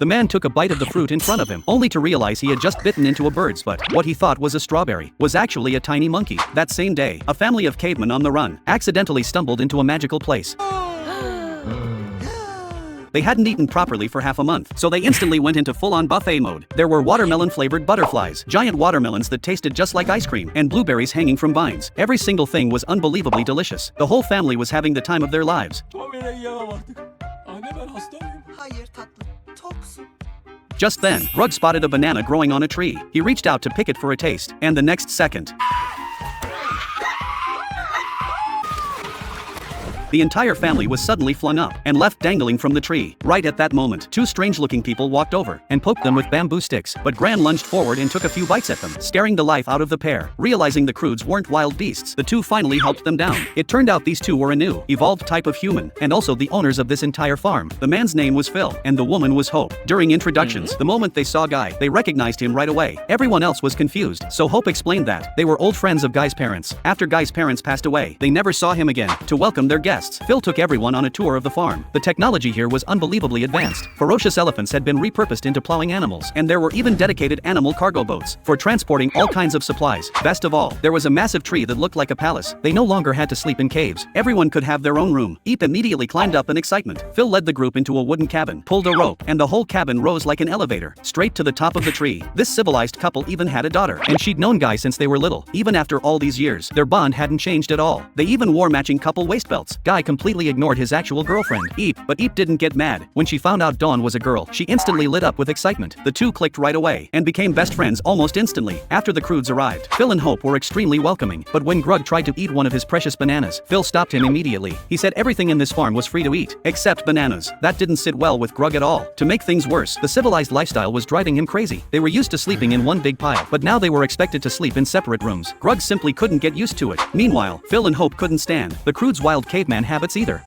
The man took a bite of the fruit in front of him, only to realize he had just bitten into a bird's butt. What he thought was a strawberry was actually a tiny monkey. That same day, a family of cavemen on the run accidentally stumbled into a magical place. They hadn't eaten properly for half a month, so they instantly went into full-on buffet mode. There were watermelon-flavored butterflies, giant watermelons that tasted just like ice cream, and blueberries hanging from vines. Every single thing was unbelievably delicious. The whole family was having the time of their lives. Just then, Grug spotted a banana growing on a tree. He reached out to pick it for a taste, and the next second, the entire family was suddenly flung up and left dangling from the tree. Right at that moment, two strange-looking people walked over and poked them with bamboo sticks, but Gran lunged forward and took a few bites at them, scaring the life out of the pair. Realizing the Croods weren't wild beasts, the two finally helped them down. It turned out these two were a new, evolved type of human, and also the owners of this entire farm. The man's name was Phil, and the woman was Hope. During introductions, the moment they saw Guy, they recognized him right away. Everyone else was confused, so Hope explained that they were old friends of Guy's parents. After Guy's parents passed away, they never saw him again. To welcome their guests, Phil took everyone on a tour of the farm. The technology here was unbelievably advanced. Ferocious elephants had been repurposed into plowing animals, and there were even dedicated animal cargo boats for transporting all kinds of supplies. Best of all, there was a massive tree that looked like a palace. They no longer had to sleep in caves. Everyone could have their own room. Eep immediately climbed up in excitement. Phil led the group into a wooden cabin, pulled a rope, and the whole cabin rose like an elevator, straight to the top of the tree. This civilized couple even had a daughter, and she'd known Guy since they were little. Even after all these years, their bond hadn't changed at all. They even wore matching couple waist belts. Guy completely ignored his actual girlfriend, Eep, but Eep didn't get mad. When she found out Dawn was a girl, she instantly lit up with excitement. The two clicked right away and became best friends almost instantly. After the Croods arrived, Phil and Hope were extremely welcoming, but when Grug tried to eat one of his precious bananas, Phil stopped him immediately. He said everything in this farm was free to eat, except bananas. That didn't sit well with Grug at all. To make things worse, the civilized lifestyle was driving him crazy. They were used to sleeping in one big pile, but now they were expected to sleep in separate rooms. Grug simply couldn't get used to it. Meanwhile, Phil and Hope couldn't stand the Croods' wild caveman habits either.